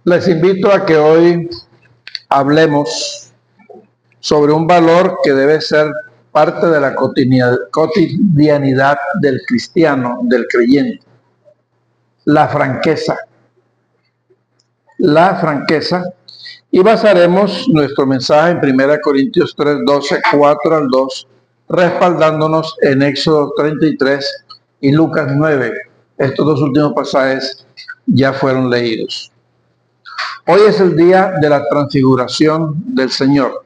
Les invito a que hoy hablemos sobre un valor que debe ser parte de la cotidianidad del cristiano, del creyente. La franqueza. La franqueza. Y basaremos nuestro mensaje en 1 Corintios 3, 12, 4 al 2, respaldándonos en Éxodo 33 y Lucas 9. Estos dos últimos pasajes ya fueron leídos. Hoy es el día de la transfiguración del Señor.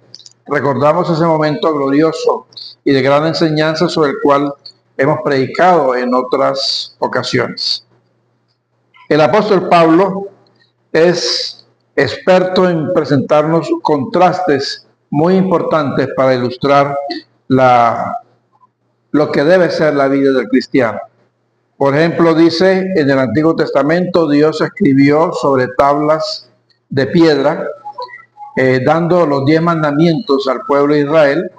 Recordamos ese momento glorioso y de gran enseñanza sobre el cual hemos predicado en otras ocasiones. El apóstol Pablo es experto en presentarnos contrastes muy importantes para ilustrar lo que debe ser la vida del cristiano. Por ejemplo, dice en el Antiguo Testamento, Dios escribió sobre tablas de piedra, dando los 10 mandamientos al pueblo de Israel,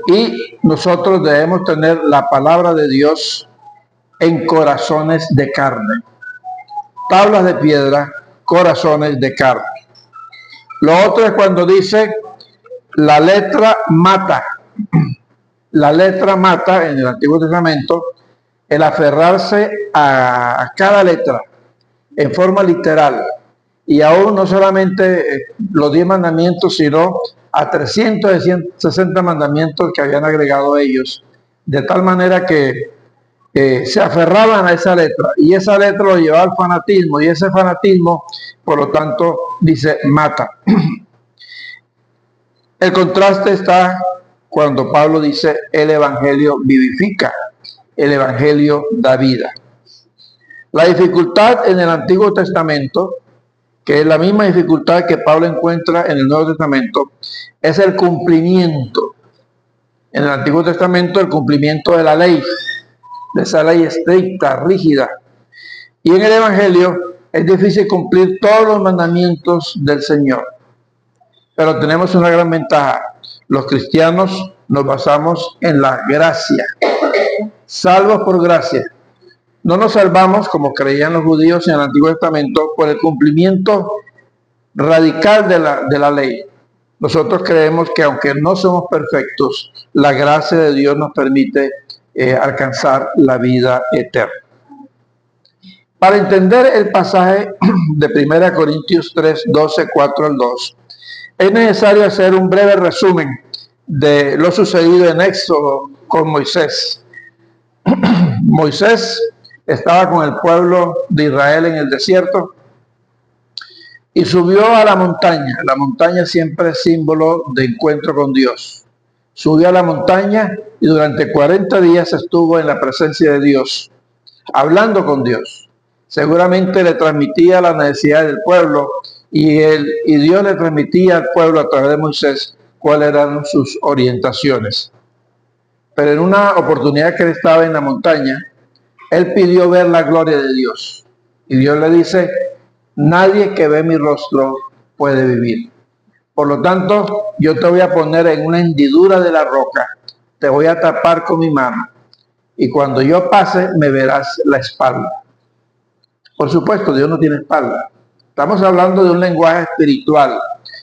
y nosotros debemos tener la palabra de Dios en corazones de carne. Tablas de piedra, corazones de carne. Lo otro es cuando dice la letra mata. La letra mata en el Antiguo Testamento, el aferrarse a cada letra en forma literal, y aún no solamente los 10 mandamientos, sino a 360 mandamientos que habían agregado ellos, de tal manera que se aferraban a esa letra, y esa letra lo llevaba al fanatismo, y ese fanatismo, por lo tanto, dice mata. El contraste está cuando Pablo dice el Evangelio vivifica, el Evangelio da vida. La dificultad en el Antiguo Testamento, que es la misma dificultad que Pablo encuentra en el Nuevo Testamento, es el cumplimiento. En el Antiguo Testamento, el cumplimiento de la ley, de esa ley estricta, rígida. Y en el Evangelio es difícil cumplir todos los mandamientos del Señor. Pero tenemos una gran ventaja. Los cristianos nos basamos en la gracia, salvos por gracia. No nos salvamos, como creían los judíos en el Antiguo Testamento, por el cumplimiento radical de la ley. Nosotros creemos que aunque no somos perfectos, la gracia de Dios nos permite alcanzar la vida eterna. Para entender el pasaje de 1 Corintios 3, 12, 4 al 2, es necesario hacer un breve resumen de lo sucedido en Éxodo con Moisés. Moisés estaba con el pueblo de Israel en el desierto y subió a la montaña. La montaña siempre es símbolo de encuentro con Dios. Subió a la montaña y durante 40 días estuvo en la presencia de Dios, hablando con Dios. Seguramente le transmitía la necesidad del pueblo y Dios le transmitía al pueblo a través de Moisés cuáles eran sus orientaciones. Pero en una oportunidad que él estaba en la montaña, él pidió ver la gloria de Dios. Y Dios le dice, nadie que ve mi rostro puede vivir. Por lo tanto, yo te voy a poner en una hendidura de la roca, te voy a tapar con mi mano, y cuando yo pase, me verás la espalda. Por supuesto, Dios no tiene espalda. Estamos hablando de un lenguaje espiritual,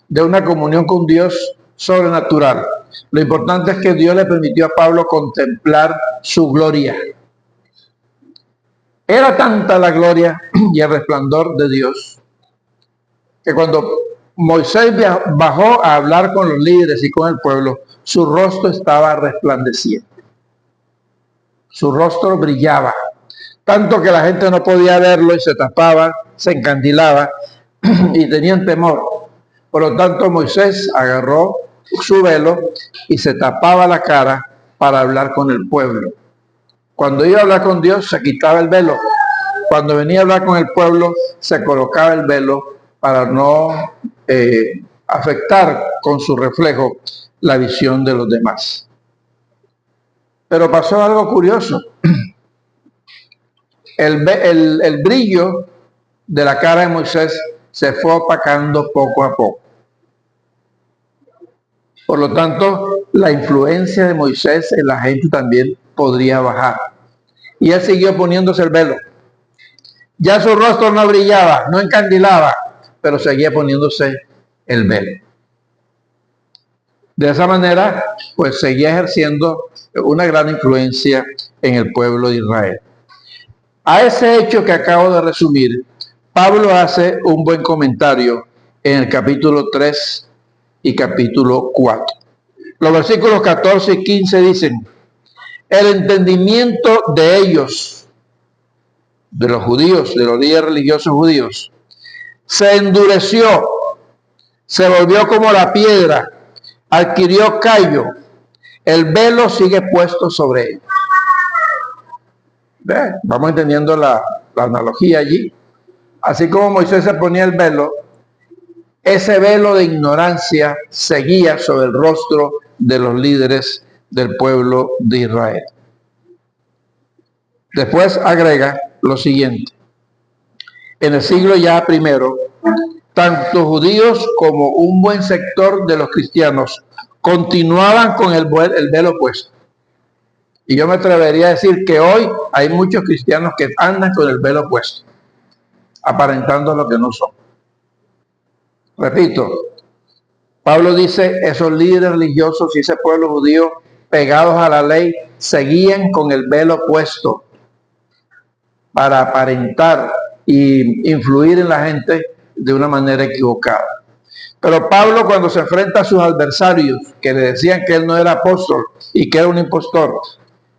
de una comunión con Dios sobrenatural. Lo importante es que Dios le permitió a Pablo contemplar su gloria. Era tanta la gloria y el resplandor de Dios que cuando Moisés bajó a hablar con los líderes y con el pueblo, su rostro estaba resplandeciente. Su rostro brillaba, tanto que la gente no podía verlo y se tapaba, se encandilaba y tenían temor. Por lo tanto, Moisés agarró su velo y se tapaba la cara para hablar con el pueblo. Cuando iba a hablar con Dios, se quitaba el velo. Cuando venía a hablar con el pueblo, se colocaba el velo para no afectar con su reflejo la visión de los demás. Pero pasó algo curioso. El brillo de la cara de Moisés se fue opacando poco a poco. Por lo tanto, la influencia de Moisés en la gente también podría bajar. y él siguió poniéndose el velo. Ya su rostro no brillaba, no encandilaba, pero seguía poniéndose el velo. De esa manera, pues seguía ejerciendo una gran influencia en el pueblo de Israel. A ese hecho que acabo de resumir, Pablo hace un buen comentario en el capítulo 3 y capítulo 4. Los versículos 14 y 15 dicen: el entendimiento de ellos, de los judíos, de los líderes religiosos judíos, se endureció, se volvió como la piedra, adquirió callo, el velo sigue puesto sobre ellos. Vamos entendiendo la analogía allí. Así como Moisés se ponía el velo, ese velo de ignorancia seguía sobre el rostro de los líderes del pueblo de Israel. Después agrega lo siguiente: en el siglo ya primero, tanto judíos como un buen sector de los cristianos continuaban con el velo puesto. Y yo me atrevería a decir que hoy hay muchos cristianos que andan con el velo puesto, aparentando lo que no son. Repito, Pablo dice, esos líderes religiosos y ese pueblo judío pegados a la ley seguían con el velo puesto para aparentar y influir en la gente de una manera equivocada. Pero Pablo, cuando se enfrenta a sus adversarios que le decían que él no era apóstol y que era un impostor,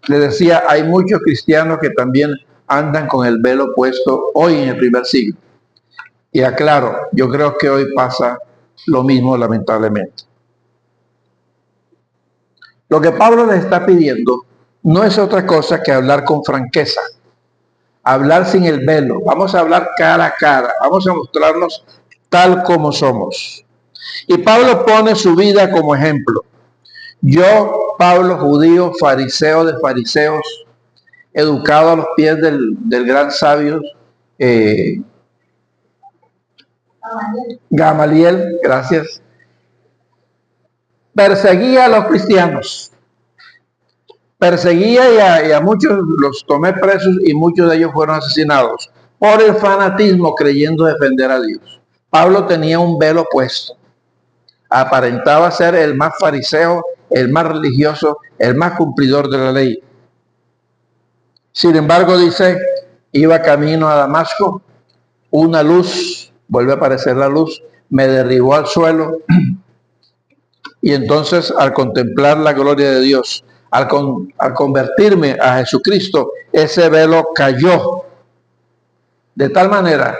le decía, hay muchos cristianos que también andan con el velo puesto hoy en el primer siglo. Y aclaro, yo creo que hoy pasa lo mismo, lamentablemente. Lo que Pablo les está pidiendo no es otra cosa que hablar con franqueza, hablar sin el velo. Vamos a hablar cara a cara, vamos a mostrarnos tal como somos. Y Pablo pone su vida como ejemplo. Yo, Pablo, judío, fariseo de fariseos, educado a los pies del gran sabio Gamaliel, gracias, perseguía a los cristianos, perseguía y a muchos los tomé presos y muchos de ellos fueron asesinados por el fanatismo creyendo defender a Dios. Pablo tenía un velo puesto, aparentaba ser el más fariseo, el más religioso, el más cumplidor de la ley. Sin embargo, dice, iba camino a Damasco, una luz, vuelve a aparecer la luz, me derribó al suelo y entonces al contemplar la gloria de Dios, al convertirme a Jesucristo, ese velo cayó de tal manera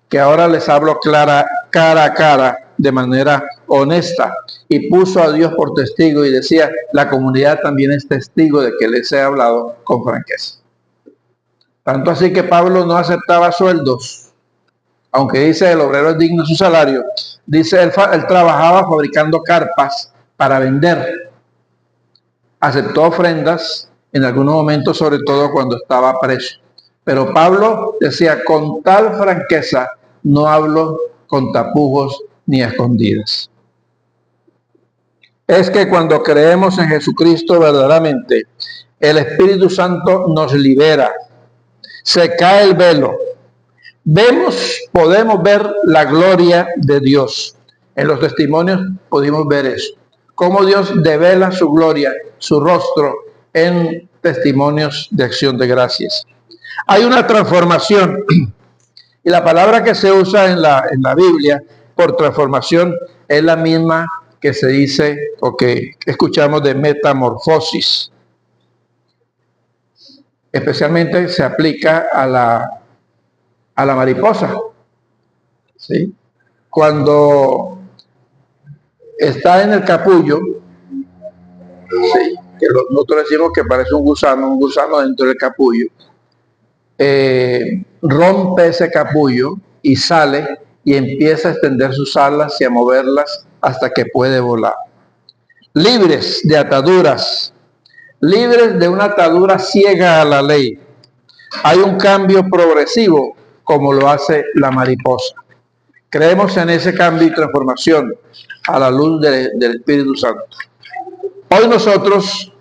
que ahora les hablo cara a cara, de manera honesta, y puso a Dios por testigo y decía, la comunidad también es testigo de que les he hablado con franqueza. Tanto así que Pablo no aceptaba sueldos, aunque dice el obrero es digno de su salario. Dice él trabajaba fabricando carpas para vender. Aceptó ofrendas en algunos momentos, sobre todo cuando estaba preso. Pero Pablo decía, con tal franqueza no hablo con tapujos ni a escondidas. Es que cuando creemos en Jesucristo verdaderamente, el Espíritu Santo nos libera. Se cae el velo. Podemos ver la gloria de Dios. En los testimonios pudimos ver eso. Cómo Dios devela su gloria, su rostro, en testimonios de acción de gracias. Hay una transformación. Y la palabra que se usa en la Biblia por transformación es la misma que se dice o que escuchamos de metamorfosis. Especialmente se aplica a la mariposa. ¿Sí? Cuando está en el capullo, ¿sí? Que nosotros decimos que parece un gusano dentro del capullo, rompe ese capullo y sale y empieza a extender sus alas y a moverlas hasta que puede volar. Libres de ataduras, libres de una atadura ciega a la ley. Hay un cambio progresivo como lo hace la mariposa. Creemos en ese cambio y transformación a la luz del Espíritu Santo. Hoy nosotros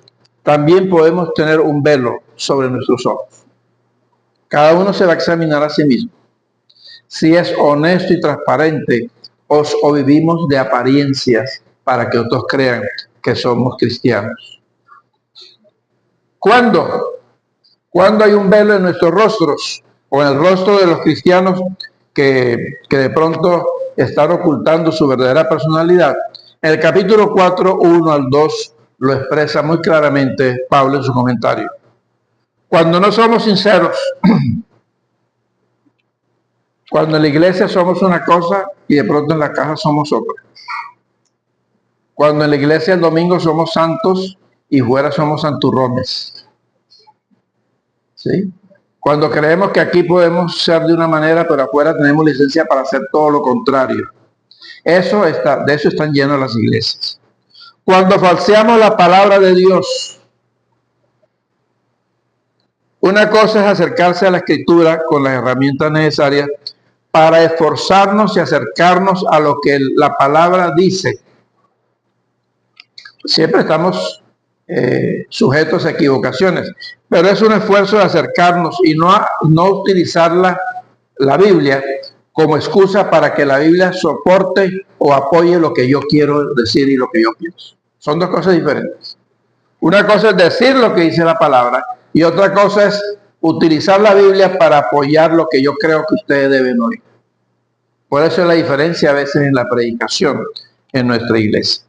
también podemos tener un velo sobre nuestros ojos. Cada uno se va a examinar a sí mismo. Si es honesto y transparente o vivimos de apariencias para que otros crean que somos cristianos. ¿Cuándo? Cuando hay un velo en nuestros rostros o en el rostro de los cristianos que de pronto están ocultando su verdadera personalidad. En el capítulo 4, 1 al 2, lo expresa muy claramente Pablo en su comentario. Cuando no somos sinceros, cuando en la iglesia somos una cosa y de pronto en la casa somos otra. Cuando en la iglesia el domingo somos santos y fuera somos santurrones. ¿Sí? Cuando creemos que aquí podemos ser de una manera, pero afuera tenemos licencia para hacer todo lo contrario. De eso están llenas las iglesias. Cuando falseamos la palabra de Dios, una cosa es acercarse a la Escritura con las herramientas necesarias para esforzarnos y acercarnos a lo que la palabra dice. Siempre estamos sujetos a equivocaciones, pero es un esfuerzo de acercarnos y no utilizar la Biblia como excusa para que la Biblia soporte o apoye lo que yo quiero decir y lo que yo pienso. Son dos cosas diferentes. Una cosa es decir lo que dice la palabra y otra cosa es utilizar la Biblia para apoyar lo que yo creo que ustedes deben oír. Por eso es la diferencia a veces en la predicación en nuestra iglesia.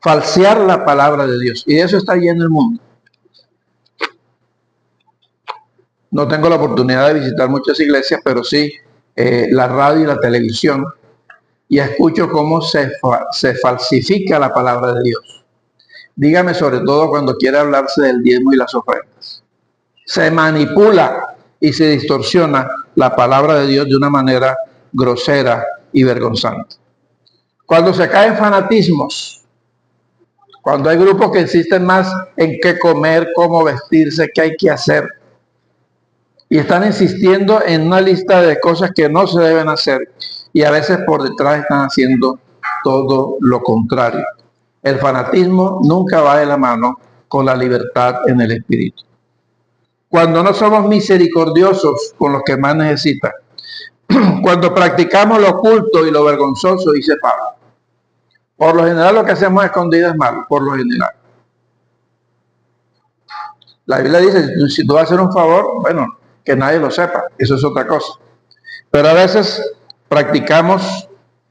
Falsear la palabra de Dios. Y de eso está lleno el mundo. No tengo la oportunidad de visitar muchas iglesias, pero sí la radio y la televisión. Y escucho cómo se falsifica la palabra de Dios. Dígame sobre todo cuando quiere hablarse del diezmo y las ofrendas. Se manipula y se distorsiona la palabra de Dios de una manera grosera y vergonzante. Cuando se caen fanatismos, cuando hay grupos que insisten más en qué comer, cómo vestirse, qué hay que hacer, y están insistiendo en una lista de cosas que no se deben hacer, y a veces por detrás están haciendo todo lo contrario. El fanatismo nunca va de la mano con la libertad en el espíritu. Cuando no somos misericordiosos con los que más necesitan, cuando practicamos lo oculto y lo vergonzoso, dice Pablo. Por lo general lo que hacemos escondido es malo, por lo general. La Biblia dice, si tú vas a hacer un favor, bueno, que nadie lo sepa, eso es otra cosa. Pero a veces practicamos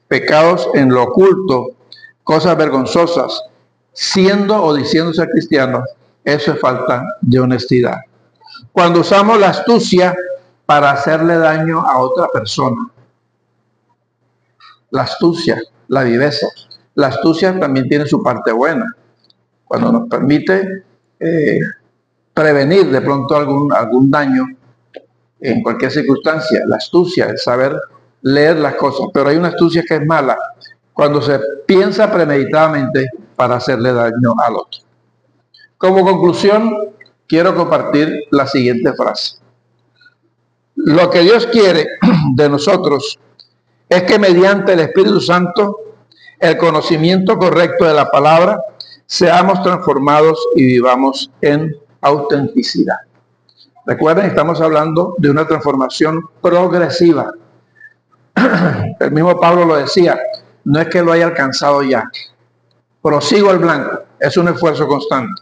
pecados en lo oculto, cosas vergonzosas, siendo o diciendo ser cristianos, eso es falta de honestidad. Cuando usamos la astucia para hacerle daño a otra persona. La astucia, la viveza. La astucia también tiene su parte buena. Cuando nos permite prevenir de pronto algún daño en cualquier circunstancia. La astucia, el saber leer las cosas. Pero hay una astucia que es mala cuando se piensa premeditadamente para hacerle daño al otro. Como conclusión, quiero compartir la siguiente frase. Lo que Dios quiere de nosotros es que mediante el Espíritu Santo, el conocimiento correcto de la palabra, seamos transformados y vivamos en autenticidad. Recuerden, estamos hablando de una transformación progresiva. El mismo Pablo lo decía, no es que lo haya alcanzado ya. Prosigo al blanco, es un esfuerzo constante.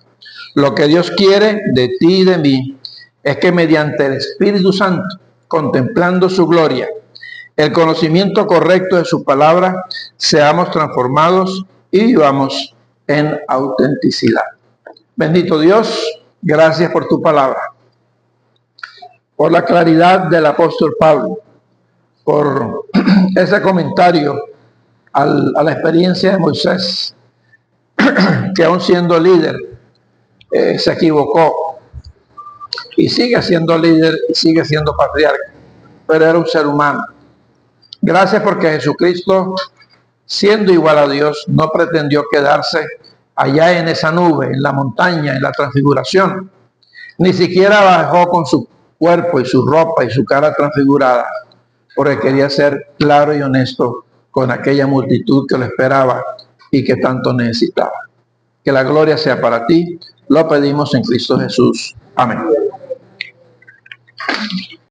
Lo que Dios quiere de ti y de mí es que mediante el Espíritu Santo, contemplando su gloria, el conocimiento correcto de su palabra, seamos transformados y vivamos en autenticidad. Bendito Dios, gracias por tu palabra, por la claridad del apóstol Pablo, por ese comentario a la experiencia de Moisés, que aún siendo líder, se equivocó y sigue siendo líder y sigue siendo patriarca, pero era un ser humano. Gracias porque Jesucristo, siendo igual a Dios, no pretendió quedarse allá en esa nube, en la montaña, en la transfiguración. Ni siquiera bajó con su cuerpo y su ropa y su cara transfigurada, porque quería ser claro y honesto con aquella multitud que lo esperaba y que tanto necesitaba. Que la gloria sea para ti. Lo pedimos en Cristo Jesús. Amén.